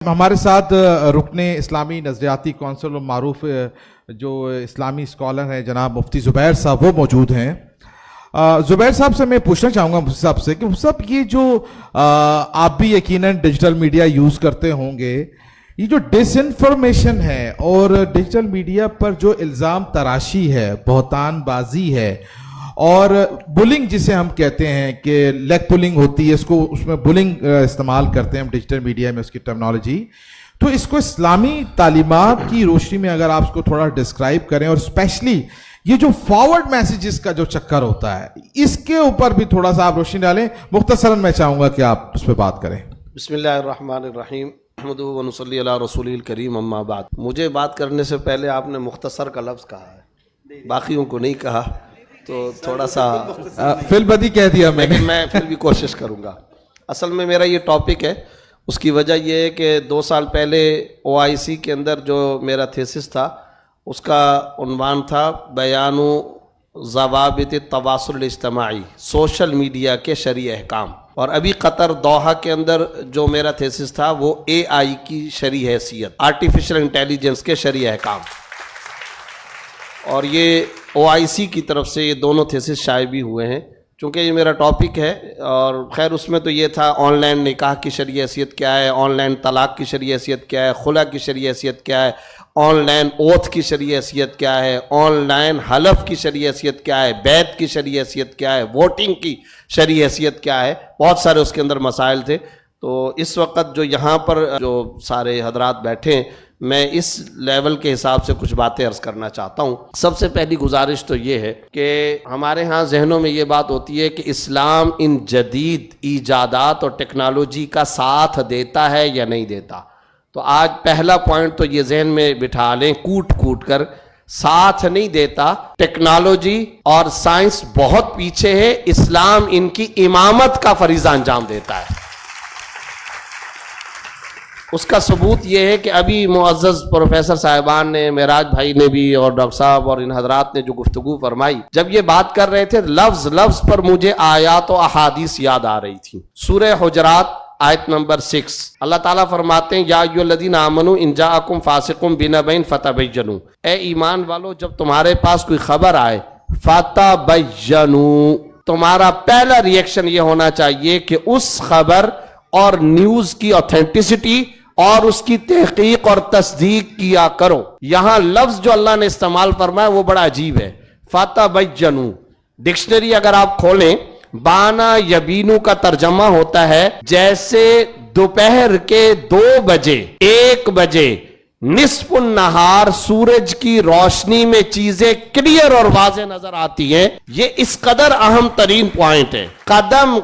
ہمارے ساتھ رکن اسلامی نظریاتی کونسل اور معروف جو اسلامی اسکالر ہیں جناب مفتی زبیر صاحب وہ موجود ہیں۔ زبیر صاحب سے میں پوچھنا چاہوں گا مفتی صاحب سے کہ مفتی صاحب یہ جو آپ بھی یقیناً ڈیجیٹل میڈیا یوز کرتے ہوں گے، یہ جو ڈس انفارمیشن ہے اور ڈیجیٹل میڈیا پر جو الزام تراشی ہے، بہتان بازی ہے اور بلنگ جسے ہم کہتے ہیں کہ لیگ پلنگ ہوتی ہے، اس میں بلنگ استعمال کرتے ہیں ہم ڈیجیٹل میڈیا میں اس کی ٹرمنالوجی، تو اس کو اسلامی تعلیمات کی روشنی میں اگر آپ اس کو تھوڑا ڈسکرائب کریں، اور اسپیشلی یہ جو فارورڈ میسیجز کا جو چکر ہوتا ہے اس کے اوپر بھی تھوڑا سا آپ روشنی ڈالیں۔ مختصراً میں چاہوں گا کہ آپ اس پہ بات کریں۔ بسم اللہ الرحمن الرحیم، نحمدہ و نصلی علی رسول الکریم، اما بعد۔ مجھے بات کرنے سے پہلے آپ نے مختصر کا لفظ کہا ہے، باقیوں کو نہیں کہا، تو تھوڑا سا فی البدی کہہ دیا میں نے، میں پھر بھی کوشش کروں گا۔ اصل میں میرا یہ ٹاپک ہے، اس کی وجہ یہ ہے کہ 2 سال پہلے OIC کے اندر جو میرا تھیسس تھا اس کا عنوان تھا بیان ضوابط التواصل الاجتماعی، سوشل میڈیا کے شرعی احکام، اور ابھی قطر دوحہ کے اندر جو میرا تھیسس تھا وہ AI کی شرعی حیثیت، آرٹیفیشل انٹیلیجنس کے شرعی احکام، اور یہ OIC کی طرف سے یہ دونوں تھیسس شائع بھی ہوئے ہیں۔ چونکہ یہ میرا ٹاپک ہے، اور خیر اس میں تو یہ تھا آن لائن نکاح کی شرعی حیثیت کیا ہے، آن لائن طلاق کی شرعی حیثیت کیا ہے، خلا کی شرعی حیثیت کیا ہے، آن لائن اوتھ کی شرعی حیثیت کیا ہے، آن لائن حلف کی شرعی حیثیت کیا ہے، بیعت کی شرعی حیثیت کیا ہے، ووٹنگ کی شرعی حیثیت کیا ہے، بہت سارے اس کے اندر مسائل تھے۔ تو اس وقت جو یہاں پر جو سارے حضرات بیٹھے ہیں، میں اس لیول کے حساب سے کچھ باتیں عرض کرنا چاہتا ہوں۔ سب سے پہلی گزارش تو یہ ہے کہ ہمارے ہاں ذہنوں میں یہ بات ہوتی ہے کہ اسلام ان جدید ایجادات اور ٹیکنالوجی کا ساتھ دیتا ہے یا نہیں دیتا۔ تو آج پہلا پوائنٹ تو یہ ذہن میں بٹھا لیں کوٹ کر، ساتھ نہیں دیتا، ٹیکنالوجی اور سائنس بہت پیچھے ہے، اسلام ان کی امامت کا فریضہ انجام دیتا ہے۔ اس کا ثبوت یہ ہے کہ ابھی معزز پروفیسر صاحبان نے، معراج بھائی نے بھی، اور ڈاکٹر صاحب اور ان حضرات نے جو گفتگو فرمائی، جب یہ بات کر رہے تھے لفظ لفظ پر مجھے آیات و احادیث یاد آ رہی تھی۔ سورہ حجرات آیت نمبر 6، اللہ تعالیٰ فرماتے ہیں یا ایھا الذین آمنوا ان جاءکم فاسق بنبأ فتبینوا، اے ایمان والو جب تمہارے پاس کوئی خبر آئے فتبینوا، تمہارا پہلا ریئیکشن یہ ہونا چاہیے کہ اس خبر اور نیوز کی اوتھینٹسٹی اور اس کی تحقیق اور تصدیق کیا کرو۔ یہاں لفظ جو اللہ نے استعمال فرمایا وہ بڑا عجیب ہے، فتبینوا۔ ڈکشنری اگر آپ کھولیں، بانا یبینو کا ترجمہ ہوتا ہے جیسے دوپہر کے 2 بجے 1 بجے نصف النہار سورج کی روشنی میں چیزیں کلیئر اور واضح نظر آتی ہیں۔ یہ اس قدر اہم ترین پوائنٹ ہے، قدم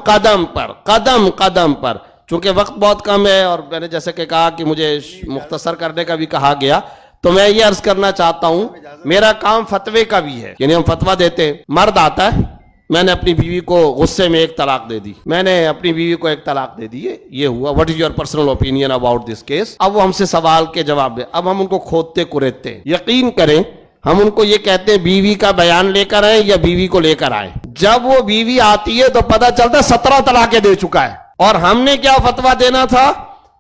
قدم پر۔ چونکہ وقت بہت کم ہے اور میں نے جیسے کہ کہا کہ مجھے مختصر کرنے کا بھی کہا گیا، تو میں یہ عرض کرنا چاہتا ہوں میرا کام فتوے کا بھی ہے، یعنی ہم فتویٰ دیتے ہیں۔ مرد آتا ہے، میں نے اپنی بیوی کو غصے میں 1 طلاق دے دی، میں نے اپنی بیوی کو 1 طلاق دے دی، یہ ہوا، what is your personal opinion about this case? اب وہ ہم سے سوال کے جواب دے، اب ہم ان کو کھودتے کریدتے ہیں۔ یقین کریں ہم ان کو یہ کہتے ہیں بیوی کا بیان لے کر آئیں یا بیوی کو لے کر آئیں۔ جب وہ بیوی آتی ہے تو پتہ چلتا ہے 17 طلاقیں دے چکا ہے، اور ہم نے کیا فتویٰ دینا تھا،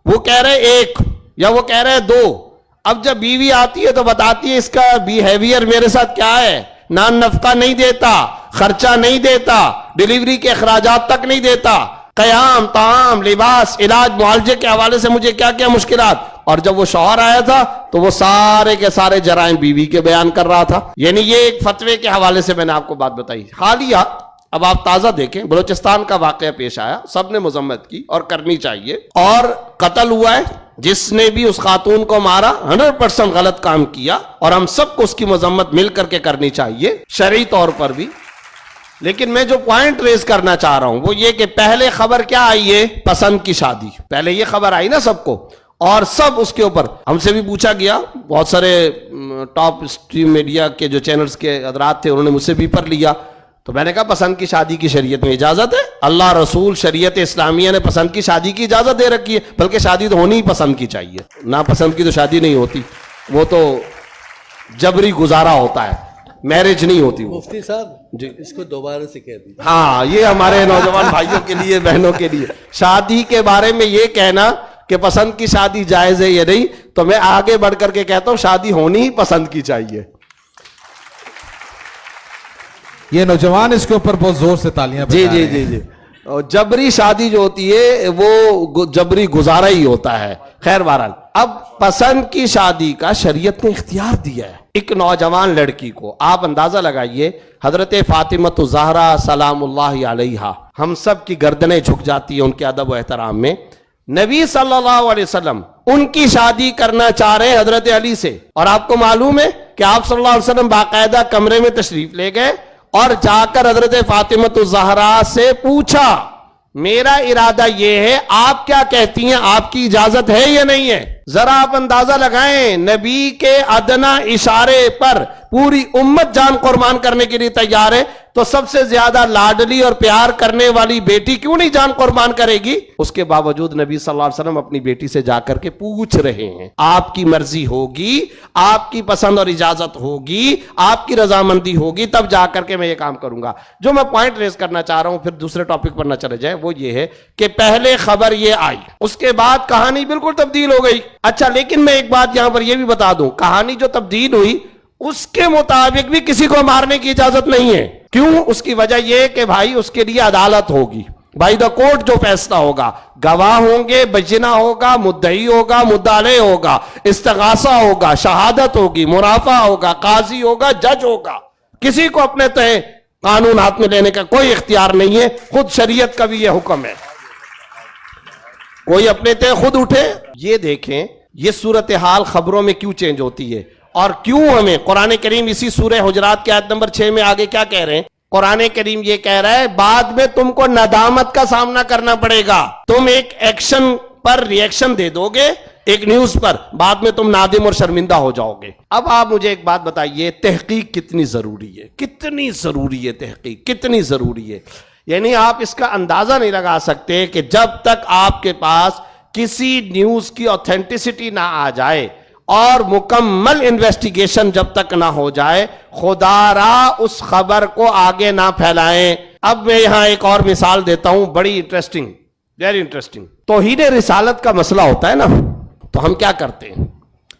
وہ کہہ رہے 1 یا وہ کہہ رہے 2۔ اب جب بیوی آتی ہے تو بتاتی ہے اس کا بیہیویئر میرے ساتھ کیا ہے، نان نفقہ نہیں دیتا، خرچہ نہیں دیتا، ڈیلیوری کے اخراجات تک نہیں دیتا، قیام، طعام، لباس، علاج، معالجے کے حوالے سے مجھے کیا کیا مشکلات۔ اور جب وہ شوہر آیا تھا تو وہ سارے کے سارے جرائم بیوی کے بیان کر رہا تھا۔ یعنی یہ ایک فتوے کے حوالے سے میں نے آپ کو بات بتائی حالیہ۔ اب آپ تازہ دیکھیں، بلوچستان کا واقعہ پیش آیا، سب نے مذمت کی اور کرنی چاہیے، اور قتل ہوا ہے، جس نے بھی اس خاتون کو مارا 100% غلط کام کیا، اور ہم سب کو اس کی مذمت مل کر کے کرنی چاہیے شرعی طور پر بھی۔ لیکن میں جو پوائنٹ ریز کرنا چاہ رہا ہوں وہ یہ کہ پہلے خبر کیا آئی ہے، پسند کی شادی، پہلے یہ خبر آئی نا سب کو، اور سب اس کے اوپر ہم سے بھی پوچھا گیا، بہت سارے ٹاپ اسٹریم میڈیا کے جو چینلز کے حضرات تھے انہوں نے مجھ سے بھی پر لیا، تو میں نے کہا پسند کی شادی کی شریعت میں اجازت ہے، اللہ رسول شریعت اسلامیہ نے پسند کی شادی کی اجازت دے رکھی ہے، بلکہ شادی تو ہونی ہی پسند کی چاہیے، ناپسند کی تو شادی نہیں ہوتی، وہ تو جبری گزارا ہوتا ہے، میرج نہیں ہوتی وہ۔ مفتی صاحب جی اس کو دوبارہ سے کہہ دیجیے۔ ہاں، یہ ہمارے نوجوان بھائیوں کے لیے، بہنوں کے لیے، شادی کے بارے میں یہ کہنا کہ پسند کی شادی جائز ہے یا نہیں, تو میں آگے بڑھ کر کے کہتا ہوں شادی ہونی ہی پسند کی چاہیے. یہ نوجوان اس کے اوپر بہت زور سے تالیاں بجا رہے ہیں. جی. جبری شادی جو ہوتی ہے وہ جبری گزارا ہی ہوتا ہے. خیر بہرحال, اب پسند کی شادی کا شریعت نے اختیار دیا ہے ایک نوجوان لڑکی کو. آپ اندازہ لگائیے, حضرت فاطمہ الزہرا سلام اللہ علیہا, ہم سب کی گردنیں جھک جاتی ہیں ان کے ادب و احترام میں. نبی صلی اللہ علیہ وسلم ان کی شادی کرنا چاہ رہے ہیں حضرت علی سے, اور آپ کو معلوم ہے کہ آپ صلی اللہ علیہ وسلم باقاعدہ کمرے میں تشریف لے گئے اور جا کر حضرت فاطمہ الزہرا سے پوچھا, میرا ارادہ یہ ہے, آپ کیا کہتی ہیں, آپ کی اجازت ہے یا نہیں ہے؟ ذرا آپ اندازہ لگائیں, نبی کے ادنا اشارے پر پوری امت جان قربان کرنے کے لیے تیار ہے, تو سب سے زیادہ لاڈلی اور پیار کرنے والی بیٹی کیوں نہیں جان قربان کرے گی؟ اس کے باوجود نبی صلی اللہ علیہ وسلم اپنی بیٹی سے جا کر کے پوچھ رہے ہیں, آپ کی مرضی ہوگی, آپ کی پسند اور اجازت ہوگی, آپ کی رضامندی ہوگی, تب جا کر کے میں یہ کام کروں گا. جو میں پوائنٹ ریز کرنا چاہ رہا ہوں, پھر دوسرے ٹاپک پر نہ چلے جائیں, وہ یہ ہے کہ پہلے خبر یہ آئی, اس کے بعد کہانی بالکل تبدیل ہو گئی. اچھا, لیکن میں ایک بات یہاں پر یہ بھی بتا دوں, کہانی جو تبدیل ہوئی اس کے مطابق بھی کسی کو مارنے کی اجازت نہیں ہے. کیوں؟ اس کی وجہ یہ کہ بھائی اس کے لیے عدالت ہوگی, بائی دا کورٹ جو فیصلہ ہوگا, گواہ ہوں گے, بجنا ہوگا, مدعی ہوگا, مدعا ہوگا, استغاثہ ہوگا, شہادت ہوگی, مرافعہ ہوگا, قاضی ہوگا, جج ہوگا. کسی کو اپنے تئیں قانون ہاتھ میں لینے کا کوئی اختیار نہیں ہے, خود شریعت کا بھی یہ حکم ہے, کوئی اپنے تئیں خود اٹھے. یہ دیکھیں یہ صورتحال خبروں میں کیوں چینج ہوتی ہے, اور کیوں ہمیں قرآن کریم اسی سورہ حجرات کی آیت نمبر 6 میں آگے کیا کہہ رہے ہیں؟ قرآن کریم یہ کہہ رہا ہے بعد میں تم کو ندامت کا سامنا کرنا پڑے گا. تم ایک ایکشن پر ریئیکشن دے دو گے, ایک نیوز پر, بعد میں تم نادم اور شرمندہ ہو جاؤ گے. اب آپ مجھے ایک بات بتائیے, تحقیق کتنی ضروری ہے, کتنی ضروری ہے تحقیق, کتنی ضروری ہے. یعنی آپ اس کا اندازہ نہیں لگا سکتے کہ جب تک آپ کے پاس کسی نیوز کی اوتھینٹسٹی نہ آ جائے اور مکمل انویسٹیگیشن جب تک نہ ہو جائے, خدا را اس خبر کو آگے نہ پھیلائیں. اب میں یہاں ایک اور مثال دیتا ہوں, بڑی انٹرسٹنگ, ویری انٹرسٹنگ. توہین رسالت کا مسئلہ ہوتا ہے نا, تو ہم کیا کرتے ہیں,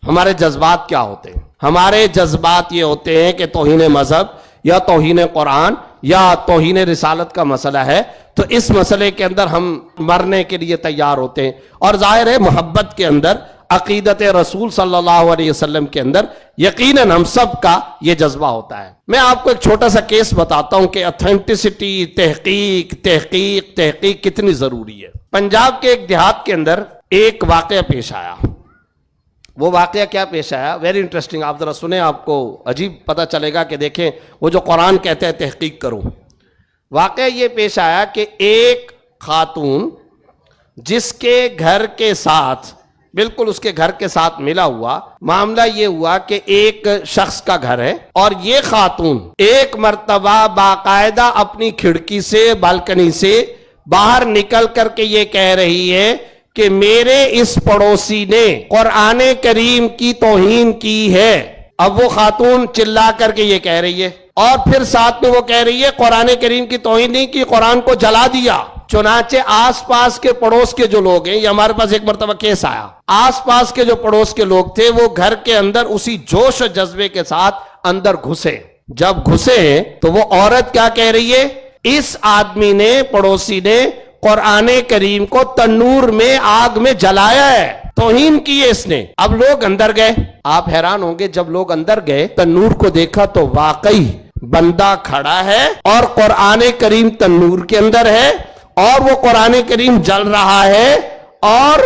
ہمارے جذبات کیا ہوتے ہیں؟ ہمارے جذبات یہ ہوتے ہیں کہ توہین مذہب یا توہین قرآن یا توہین رسالت کا مسئلہ ہے, تو اس مسئلے کے اندر ہم مرنے کے لیے تیار ہوتے ہیں. اور ظاہر ہے محبت کے اندر, عقیدت رسول صلی اللہ علیہ وسلم کے اندر یقیناً ہم سب کا یہ جذبہ ہوتا ہے. میں آپ کو ایک چھوٹا سا کیس بتاتا ہوں کہ اتھینٹسٹی, تحقیق تحقیق تحقیق کتنی ضروری ہے. پنجاب کے ایک دیہات کے اندر ایک واقعہ پیش آیا. وہ واقعہ کیا پیش آیا؟ ویری انٹرسٹنگ, آپ ذرا سنیں, آپ کو عجیب پتہ چلے گا کہ دیکھیں وہ جو قرآن کہتے ہیں تحقیق کرو. واقعہ یہ پیش آیا کہ ایک خاتون جس کے گھر کے ساتھ, بالکل اس کے گھر کے ساتھ ملا ہوا معاملہ یہ ہوا کہ ایک شخص کا گھر ہے, اور یہ خاتون ایک مرتبہ باقاعدہ اپنی کھڑکی سے, بالکنی سے باہر نکل کر کے یہ کہہ رہی ہے کہ میرے اس پڑوسی نے قرآن کریم کی توہین کی ہے. اب وہ خاتون چلا کر کے یہ کہہ رہی ہے, اور پھر ساتھ میں وہ کہہ رہی ہے قرآن کریم کی توہین نہیں کی, قرآن کو جلا دیا. چنانچہ آس پاس کے پڑوس کے جو لوگ ہیں, یہ ہمارے پاس ایک مرتبہ کیس آیا, آس پاس کے جو پڑوس کے لوگ تھے وہ گھر کے اندر اسی جوش و جذبے کے ساتھ اندر گھسے. جب گھسے تو وہ عورت کیا کہہ رہی ہے, اس آدمی نے, پڑوسی نے قرآن کریم کو تنور میں, آگ میں جلایا ہے, توہین کی ہے اس نے. اب لوگ اندر گئے, آپ حیران ہوں گے, جب لوگ اندر گئے تنور کو دیکھا تو واقعی بندہ کھڑا ہے اور قرآن کریم تنور کے اندر ہے, اور وہ قرآن کریم جل رہا ہے, اور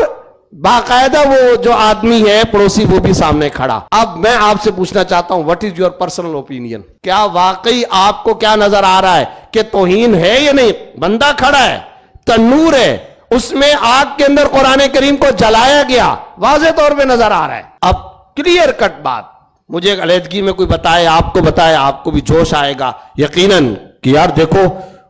باقاعدہ وہ جو آدمی ہے پڑوسی وہ بھی سامنے کھڑا. اب میں آپ سے پوچھنا چاہتا ہوں, what is your personal opinion, کیا واقعی آپ کو کیا نظر آ رہا ہے کہ توہین ہے یا نہیں؟ بندہ کھڑا ہے, تنور ہے, اس میں آگ کے اندر قرآن کریم کو جلایا گیا, واضح طور پہ نظر آ رہا ہے. اب کلیئر کٹ بات, مجھے علیحدگی میں کوئی بتائے, آپ کو بتائے, آپ کو بھی جوش آئے گا یقیناً کہ یار دیکھو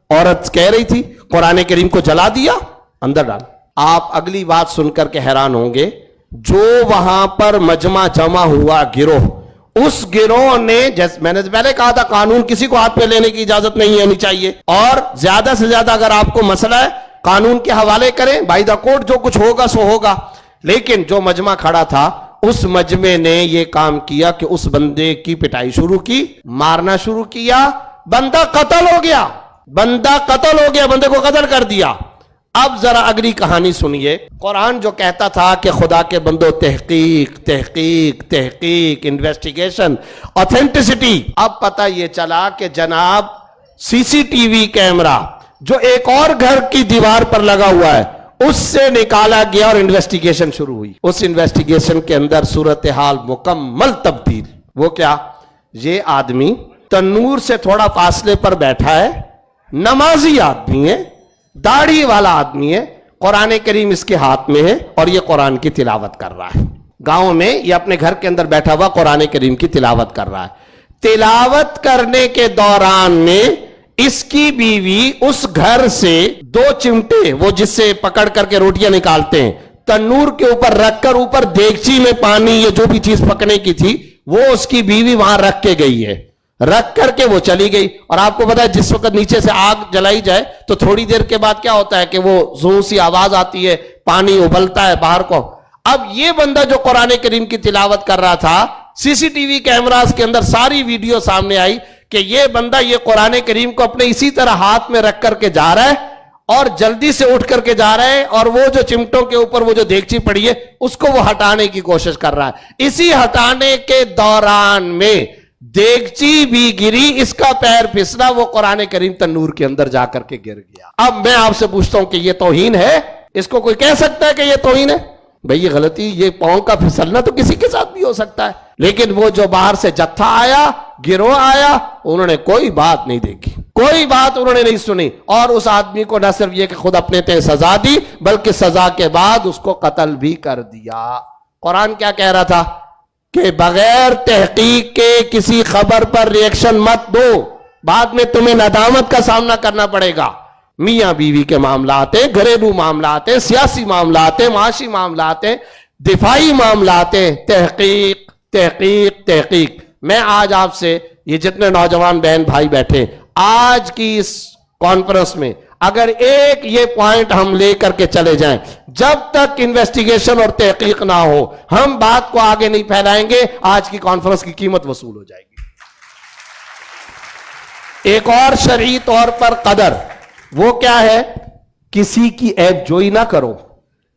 عورت کہہ رہی تھی قرآن کریم کو جلا دیا, اندر ڈال. آپ اگلی بات سن کر کے حیران ہوں گے, جو وہاں پر مجمع جمع ہوا گروہ, اس گروہ نے, جیسے میں نے پہلے کہا تھا قانون کسی کو ہاتھ پہ لینے کی اجازت نہیں ہونی چاہیے, اور زیادہ سے زیادہ اگر آپ کو مسئلہ ہے قانون کے حوالے کریں, بائی دا کورٹ جو کچھ ہوگا سو ہوگا. لیکن جو مجمع کھڑا تھا اس مجمع نے یہ کام کیا کہ اس بندے کی پٹائی شروع کی, مارنا شروع کیا, بندہ قتل ہو گیا, بندے کو قتل کر دیا. اب ذرا اگلی کہانی سنیے. قرآن جو کہتا تھا کہ خدا کے بندو تحقیق انویسٹیگیشن آتھینٹسٹی, اب پتہ یہ چلا کہ جناب سی سی ٹی وی کیمرہ جو ایک اور گھر کی دیوار پر لگا ہوا ہے اس سے نکالا گیا اور انویسٹیگیشن شروع ہوئی. اس انویسٹیگیشن کے اندر صورتحال مکمل تبدیل. وہ کیا؟ یہ آدمی تنور سے تھوڑا فاصلے پر بیٹھا ہے, نمازی آدمی ہے, داڑھی والا آدمی ہے, قرآن کریم اس کے ہاتھ میں ہے اور یہ قرآن کی تلاوت کر رہا ہے. گاؤں میں یہ اپنے گھر کے اندر بیٹھا ہوا قرآن کریم کی تلاوت کر رہا ہے. تلاوت کرنے کے دوران میں اس کی بیوی اس گھر سے 2 چمٹے, وہ جس سے پکڑ کر کے روٹیاں نکالتے ہیں, تنور کے اوپر رکھ کر اوپر دیگچی میں پانی یا جو بھی چیز پکنے کی تھی وہ اس کی بیوی وہاں رکھ کے گئی ہے, رکھ کر کے وہ چلی گئی. اور آپ کو پتا ہے جس وقت نیچے سے آگ جلائی جائے تو تھوڑی دیر کے بعد کیا ہوتا ہے کہ وہ زوں سی آواز آتی ہے, پانی ابلتا ہے باہر کو. اب یہ بندہ جو قرآن کریم کی تلاوت کر رہا تھا, سی سی ٹی وی کیمراز کے اندر ساری ویڈیو سامنے آئی کہ یہ بندہ یہ قرآن کریم کو اپنے اسی طرح ہاتھ میں رکھ کر کے جا رہا ہے اور جلدی سے اٹھ کر کے جا رہا ہے, اور وہ جو چمٹوں کے اوپر وہ جو دیگچی پڑی ہے اس کو وہ ہٹانے کی کوشش کر رہا ہے. اسی ہٹانے کے دوران میں دیگچی بھی گری, اس کا پیر پھسلا, وہ قرآن کریم تنور کے اندر جا کر کے گر گیا. اب میں آپ سے پوچھتا ہوں کہ یہ توہین ہے؟ اس کو کوئی کہہ سکتا ہے کہ یہ توہین ہے؟ بھئی یہ غلطی, یہ پاؤں کا پھسلنا تو کسی کے ساتھ بھی ہو سکتا ہے. لیکن وہ جو باہر سے جتھا آیا, گروہ آیا, انہوں نے کوئی بات نہیں دیکھی, کوئی بات انہوں نے نہیں سنی, اور اس آدمی کو نہ صرف یہ کہ خود اپنے تے سزا دی بلکہ سزا کے بعد اس کو قتل بھی کر دیا. قرآن کیا کہہ رہا تھا کہ بغیر تحقیق کے کسی خبر پر ریئیکشن مت دو, بعد میں تمہیں ندامت کا سامنا کرنا پڑے گا. میاں بیوی کے معاملات ہیں, گھریلو معاملات ہیں, سیاسی معاملات ہیں, معاشی معاملات ہیں, دفاعی معاملات ہیں, تحقیق. میں آج آپ سے, یہ جتنے نوجوان بہن بھائی بیٹھے آج کی اس کانفرنس میں, اگر ایک یہ پوائنٹ ہم لے کر کے چلے جائیں, جب تک انویسٹیگیشن اور تحقیق نہ ہو ہم بات کو آگے نہیں پھیلائیں گے, آج کی کانفرنس کی قیمت وصول ہو جائے گی. ایک اور شرعی طور پر قدر, وہ کیا ہے؟ کسی کی عیب جوئی نہ کرو,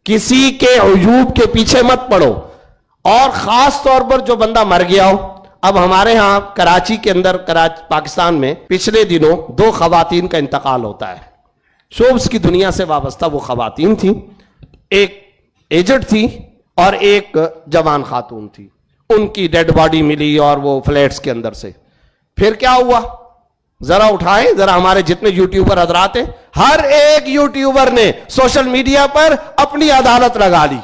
کسی کے عیوب کے پیچھے مت پڑو, اور خاص طور پر جو بندہ مر گیا ہو. اب ہمارے ہاں کراچی کے اندر, پاکستان میں پچھلے دنوں 2 خواتین کا انتقال ہوتا ہے. شوبز کی دنیا سے وابستہ وہ خواتین تھیں, ایک ایجڈ تھی اور ایک جوان خاتون تھی. ان کی ڈیڈ باڈی ملی اور وہ فلیٹس کے اندر سے. پھر کیا ہوا ذرا اٹھائیں, ذرا ہمارے جتنے یوٹیوبر حضرات ہیں, ہر ایک یوٹیوبر نے سوشل میڈیا پر اپنی عدالت لگا لی,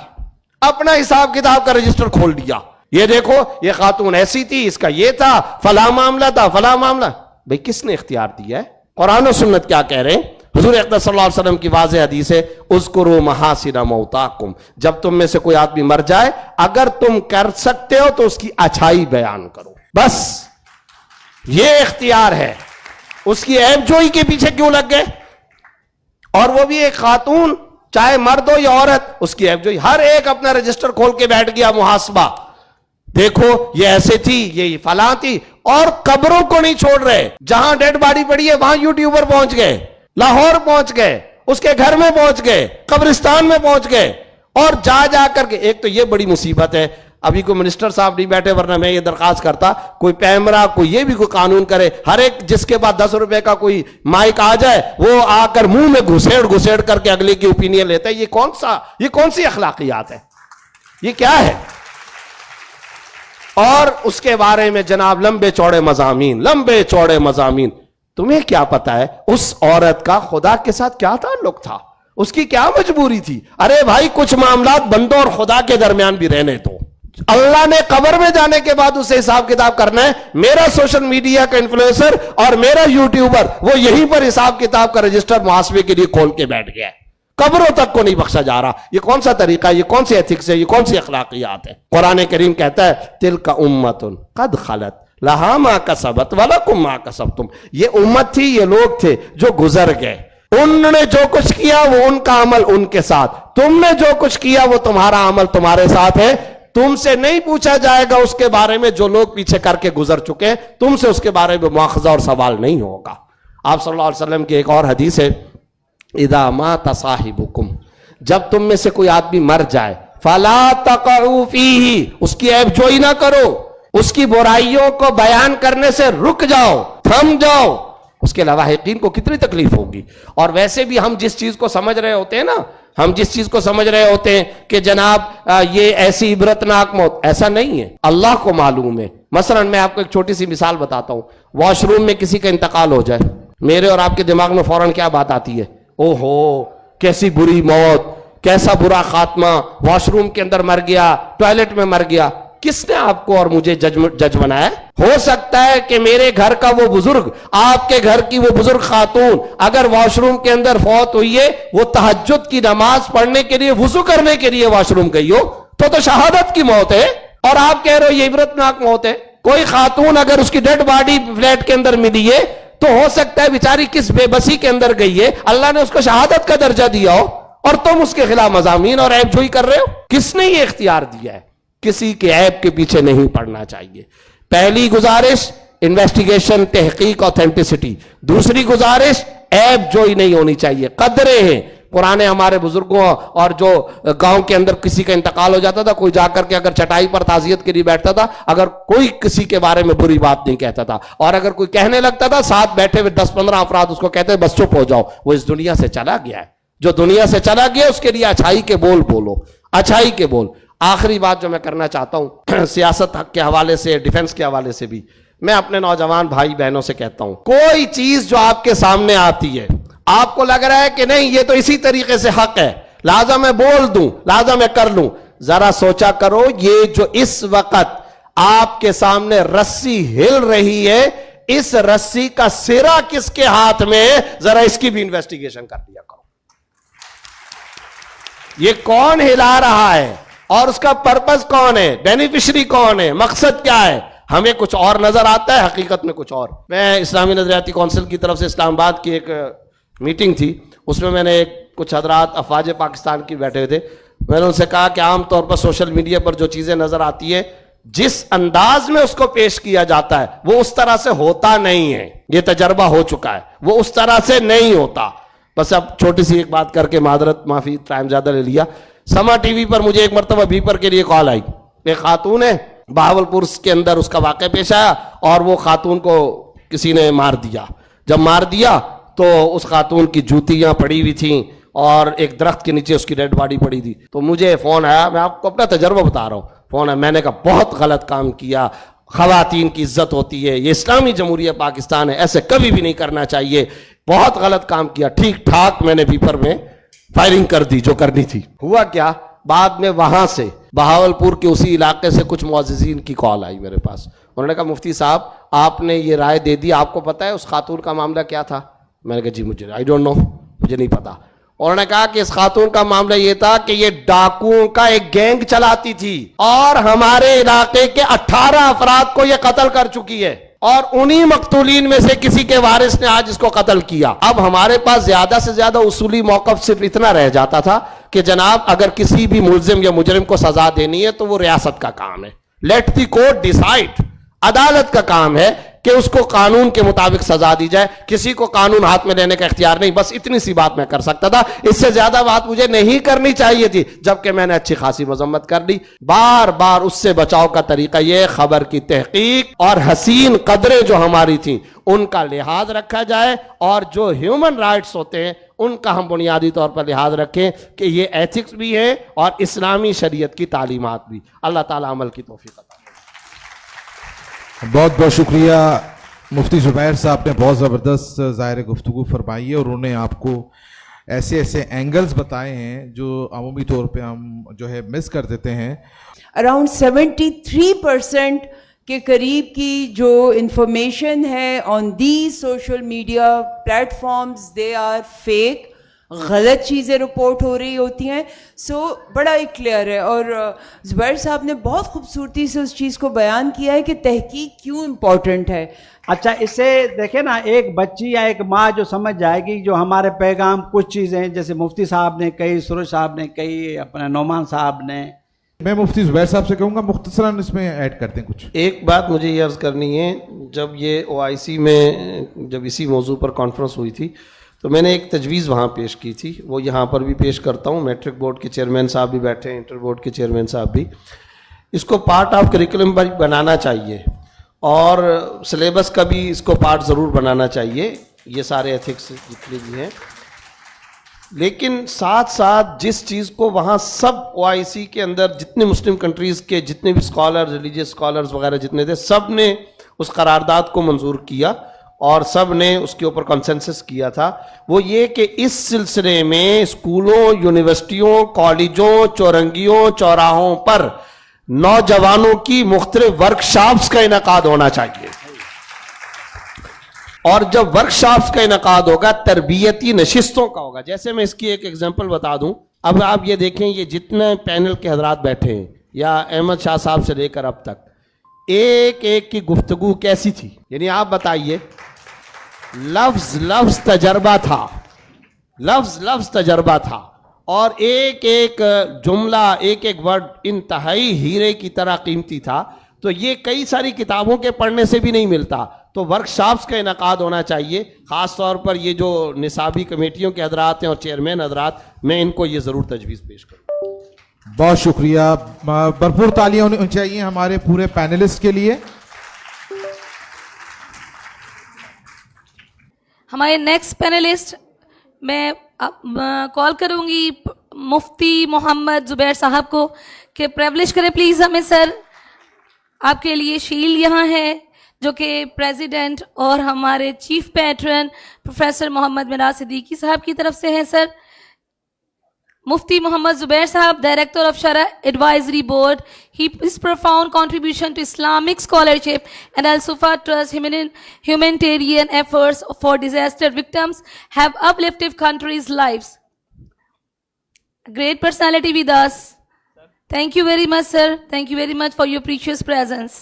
اپنا حساب کتاب کا رجسٹر کھول دیا. یہ دیکھو یہ خاتون ایسی تھی, اس کا یہ تھا, فلاں معاملہ تھا, فلاں معاملہ. بھئی کس نے اختیار دیا ہے؟ قرآن و سنت کیا کہہ رہے ہیں؟ حضور اقدس صلی اللہ علیہ وسلم کی واضح حدیث ہے, اذکروا محاسن موتاکم, جب تم میں سے کوئی آدمی مر جائے اگر تم کر سکتے ہو تو اس کی اچھائی بیان کرو, بس یہ اختیار ہے. اس کی عیب جوئی کے پیچھے کیوں لگ گئے؟ اور وہ بھی ایک خاتون, چاہے مرد ہو یا عورت, اس کی عیب جوئی. ہر ایک اپنا رجسٹر کھول کے بیٹھ گیا, محاسبہ. دیکھو یہ ایسے تھی, یہ فلاں تھی, اور قبروں کو نہیں چھوڑ رہے. جہاں ڈیڈ باڈی پڑی ہے وہاں یوٹیوبر پہنچ گئے, لاہور پہنچ گئے, اس کے گھر میں پہنچ گئے, قبرستان میں پہنچ گئے, اور جا کر کے. ایک تو یہ بڑی مصیبت ہے, ابھی کوئی منسٹر صاحب نہیں بیٹھے ورنہ میں یہ درخواست کرتا کوئی پیمرا, کوئی یہ بھی کوئی قانون کرے, ہر ایک جس کے بعد 10 روپے کا کوئی مائک آ جائے وہ آ کر منہ میں گھسیڑ کر کے اگلے کی اوپینین لیتا ہے. یہ کون سی اخلاقیات ہے؟ یہ کیا ہے؟ اور اس کے بارے میں جناب لمبے چوڑے مضامین. تمہیں کیا پتا ہے اس عورت کا خدا کے ساتھ کیا تعلق تھا, اس کی کیا مجبوری تھی؟ ارے بھائی کچھ معاملات بندوں اور خدا کے درمیان بھی رہنے دو. اللہ نے قبر میں جانے کے بعد اسے حساب کتاب کرنا ہے. میرا سوشل میڈیا کا انفلوئنسر اور میرا یوٹیوبر وہ یہیں پر حساب کتاب کا رجسٹر محاسبے کے لیے کھول کے بیٹھ گیا ہے, قبروں تک کو نہیں بخشا جا رہا. یہ کون سا طریقہ ہے؟ یہ کون سی ایتھکس ہے؟ یہ کون سی اخلاقیات ہے؟ قرآن کریم کہتا ہے تلک امۃ قد خلت لہا ما کسبت ولکم ما کسبتم. یہ امت تھی, یہ لوگ تھے جو گزر گئے, انہوں نے جو کچھ کیا وہ ان کا عمل ان کے ساتھ، تم نے جو کچھ کیا وہ تمہارا عمل تمہارے ساتھ ہے. تم سے نہیں پوچھا جائے گا اس کے بارے میں جو لوگ پیچھے کر کے گزر چکے ہیں، تم سے اس کے بارے میں مواخذہ اور سوال نہیں ہوگا. آپ صلی اللہ علیہ وسلم کی ایک اور حدیث ہے، اذا مات صاحبکم، جب تم میں سے کوئی آدمی مر جائے، فلا تقعوا فیہ، اس کی عیب جوئی نہ کرو، اس کی برائیوں کو بیان کرنے سے رک جاؤ، تھم جاؤ. اس کے لاواحقین کو کتنی تکلیف ہوگی. اور ویسے بھی ہم جس چیز کو سمجھ رہے ہوتے ہیں نا، ہم جس چیز کو سمجھ رہے ہوتے ہیں کہ جناب یہ ایسی عبرتناک موت، ایسا نہیں ہے، اللہ کو معلوم ہے. مثلا میں آپ کو ایک چھوٹی سی مثال بتاتا ہوں. واش روم میں کسی کا انتقال ہو جائے، میرے اور آپ کے دماغ میں فوراً کیا بات آتی ہے؟ او ہو کیسی بری موت، کیسا برا خاتمہ، واش روم کے اندر مر گیا، ٹوائلٹ میں مر گیا. کس نے آپ کو اور مجھے جج بنایا؟ ہو سکتا ہے کہ میرے گھر کا وہ بزرگ، آپ کے گھر کی وہ بزرگ خاتون اگر واش روم کے اندر فوت ہوئی ہے، وہ تہجد کی نماز پڑھنے کے لیے، وضو کرنے کے لیے واش روم گئی ہو، تو شہادت کی موت ہے، اور آپ کہہ رہے ہو یہ عبرتناک موت ہے. کوئی خاتون اگر اس کی ڈیڈ باڈی فلیٹ کے اندر ملی ہے تو ہو سکتا ہے بیچاری کس بے بسی کے اندر گئی ہے، اللہ نے اس کو شہادت کا درجہ دیا ہو، اور تم اس کے خلاف مضامین اور عیب جوئی کر رہے ہو. کس نے یہ اختیار دیا ہے؟ کسی کے عیب کے پیچھے نہیں پڑنا چاہیے. پہلی گزارش انویسٹیگیشن، تحقیق، اوتھینٹسٹی. دوسری گزارش عیب جوئی نہیں ہونی چاہیے. قدریں ہیں پرانے ہمارے بزرگوں، اور جو گاؤں کے اندر کسی کا انتقال ہو جاتا تھا، کوئی جا کر کے اگر چٹائی پر تعزیت کے لیے بیٹھتا تھا، اگر کوئی کسی کے بارے میں بری بات نہیں کہتا تھا، اور اگر کوئی کہنے لگتا تھا، ساتھ بیٹھے ہوئے 10-15 افراد اس کو کہتے بس چپ ہو جاؤ، وہ اس دنیا سے چلا گیا ہے. جو دنیا سے چلا گیا اس کے لیے اچھائی کے بول بولو، اچھائی کے بول. آخری بات جو میں کرنا چاہتا ہوں، سیاست کے حوالے سے، ڈیفنس کے حوالے سے بھی میں اپنے نوجوان بھائی بہنوں سے کہتا ہوں، کوئی چیز جو آپ کے سامنے آتی ہے، آپ کو لگ رہا ہے کہ نہیں یہ تو اسی طریقے سے حق ہے، لہذا میں بول دوں، لہذا میں کر لوں. ذرا سوچا کرو، یہ جو اس وقت آپ کے سامنے رسی ہل رہی ہے، اس رسی کا سرا کس کے ہاتھ میں ہے؟ ذرا اس کی بھی انویسٹیگیشن کر لیا کرو. یہ کون ہلا رہا ہے اور اس کا پرپس کون ہے، بینیفیشری کون ہے، مقصد کیا ہے؟ ہمیں کچھ اور نظر آتا ہے، حقیقت میں کچھ اور. میں اسلامی نظریاتی کونسل کی طرف سے اسلام آباد کی ایک میٹنگ تھی، اس میں نے کچھ حضرات افواج پاکستان کی بیٹھے ہوئے تھے. میں نے ان سے کہا کہ عام طور پر سوشل میڈیا پر جو چیزیں نظر آتی ہے، جس انداز میں اس کو پیش کیا جاتا ہے وہ اس طرح سے ہوتا نہیں ہے. یہ تجربہ ہو چکا ہے، وہ اس طرح سے نہیں ہوتا. بس اب چھوٹی سی ایک بات کر کے معذرت، معافی، ٹائم زیادہ لے لیا. سما ٹی وی پر مجھے ایک مرتبہ بیپر کے لیے کال آئی. ایک خاتون ہے، بہاولپور کے اندر اس کا واقعہ پیش آیا، اور وہ خاتون کو کسی نے مار دیا. جب مار دیا تو اس خاتون کی جوتیاں پڑی ہوئی تھیں، اور ایک درخت کے نیچے اس کی ڈیڈ باڈی پڑی تھی. تو مجھے فون آیا، میں آپ کو اپنا تجربہ بتا رہا ہوں، فون ہے، میں نے کہا بہت غلط کام کیا، خواتین کی عزت ہوتی ہے، یہ اسلامی جمہوریہ پاکستان ہے، ایسے کبھی بھی نہیں کرنا چاہیے، بہت غلط کام کیا. ٹھیک ٹھاک میں نے بیپر میں فائرنگ کر دی جو کرنی تھی. ہوا کیا، بعد میں وہاں سے بہاولپور کے اسی علاقے سے کچھ معززین کی کال آئی میرے پاس. انہوں نے کہا مفتی صاحب آپ نے یہ رائے دے دی، آپ کو پتا ہے اس خاتون کا معاملہ کیا تھا؟ میں نے کہا جی مجھے آئی ڈونٹ نو، مجھے نہیں پتا. انہوں نے کہا کہ اس خاتون کا معاملہ یہ تھا کہ یہ ڈاکوؤں کا ایک گینگ چلاتی تھی، اور ہمارے علاقے کے 18 افراد کو یہ قتل کر چکی ہے، اور انہی مقتولین میں سے کسی کے وارث نے آج اس کو قتل کیا. اب ہمارے پاس زیادہ سے زیادہ اصولی موقف صرف اتنا رہ جاتا تھا کہ جناب اگر کسی بھی ملزم یا مجرم کو سزا دینی ہے تو وہ ریاست کا کام ہے، لیٹ دی کورٹ ڈیسائیڈ. عدالت کا کام ہے کہ اس کو قانون کے مطابق سزا دی جائے، کسی کو قانون ہاتھ میں لینے کا اختیار نہیں. بس اتنی سی بات میں کر سکتا تھا، اس سے زیادہ بات مجھے نہیں کرنی چاہیے تھی، جبکہ میں نے اچھی خاصی مذمت کر لی. بار بار اس سے بچاؤ کا طریقہ یہ خبر کی تحقیق اور حسین قدریں جو ہماری تھیں ان کا لحاظ رکھا جائے، اور جو ہیومن رائٹس ہوتے ہیں ان کا ہم بنیادی طور پر لحاظ رکھیں کہ یہ ایتھکس بھی ہے اور اسلامی شریعت کی تعلیمات بھی. اللہ تعالیٰ عمل کی توفیق عطا. بہت بہت شکریہ مفتی زبیر صاحب نے بہت زبردست ظاہر گفتگو فرمائی ہے، اور انہوں نے آپ کو ایسے ایسے اینگلز بتائے ہیں جو عمومی طور پہ ہم جو ہے مس کر دیتے ہیں. اراؤنڈ 73% کے قریب کی جو انفارمیشن ہے on the social media platforms they are fake. غلط چیزیں رپورٹ ہو رہی ہوتی ہیں. سو بڑا ہی کلیئر ہے, اور زبیر صاحب نے بہت خوبصورتی سے اس چیز کو بیان کیا ہے کہ تحقیق کیوں امپورٹنٹ ہے. اچھا اس سے دیکھیں نا, ایک بچی یا ایک ماں جو سمجھ جائے گی جو ہمارے پیغام کچھ چیزیں جیسے مفتی صاحب نے کہی, سروج صاحب نے کہی, اپنے نعمان صاحب نے. میں مفتی زبیر صاحب سے کہوں گا مختصراً اس میں ایڈ کرتے ہیں کچھ. ایک بات مجھے یہ عرض کرنی ہے, جب یہ OIC میں جب اسی موضوع پر کانفرنس ہوئی تھی تو میں نے ایک تجویز وہاں پیش کی تھی, وہ یہاں پر بھی پیش کرتا ہوں. میٹرک بورڈ کے چیئرمین صاحب بھی بیٹھے ہیں, انٹر بورڈ کے چیئرمین صاحب بھی. اس کو پارٹ آف کریکولم بنانا چاہیے, اور سلیبس کا بھی اس کو پارٹ ضرور بنانا چاہیے, یہ سارے ایتھکس جتنے بھی ہیں. لیکن ساتھ ساتھ جس چیز کو وہاں سب OIC کے اندر جتنے مسلم کنٹریز کے جتنے بھی اسکالر, ریلیجیس اسکالرز وغیرہ جتنے تھے, سب نے اس قرارداد کو منظور کیا اور سب نے اس کے اوپر کنسنسس کیا تھا. وہ یہ کہ اس سلسلے میں اسکولوں, یونیورسٹیوں, کالجوں, چورنگیوں, چوراہوں پر نوجوانوں کی مختلف ورکشاپس کا انعقاد ہونا چاہیے. اور جب ورکشاپس کا انعقاد ہوگا تربیتی نشستوں کا ہوگا. جیسے میں اس کی ایک ایگزامپل بتا دوں, اب آپ یہ دیکھیں یہ جتنے پینل کے حضرات بیٹھے ہیں یا احمد شاہ صاحب سے لے کر اب تک, ایک ایک کی گفتگو کیسی تھی؟ یعنی آپ بتائیے, لفظ لفظ تجربہ تھا, لفظ لفظ تجربہ تھا, اور ایک ایک جملہ, ایک ایک ورڈ انتہائی ہیرے کی طرح قیمتی تھا. تو یہ کئی ساری کتابوں کے پڑھنے سے بھی نہیں ملتا. تو ورکشاپس کا انعقاد ہونا چاہیے, خاص طور پر یہ جو نصابی کمیٹیوں کے حضرات ہیں اور چیئرمین حضرات, میں ان کو یہ ضرور تجویز پیش کروں. بہت شکریہ, بھرپور تالیاں ہونی چاہیے ہمارے پورے پینلسٹ کے لیے. ہمارے نیکسٹ پینلسٹ میں کال کروں گی مفتی محمد زبیر صاحب کو کہ پریولیج کریں پلیز ہمیں. سر آپ کے لیے شیلڈ یہاں ہے جو کہ پریزیڈنٹ اور ہمارے چیف پیٹرن پروفیسر محمد میراث صدیقی صاحب کی طرف سے ہیں. سر مفتی محمد زبیر صاحب, ڈائریکٹر آف شرع advisory board, his profound contribution to Islamic scholarship and Al-Sufa Trust humanitarian efforts for disaster victims have uplifted countries' lives. A great personality with us. Thank you very much, sir. Thank you very much for your precious presence.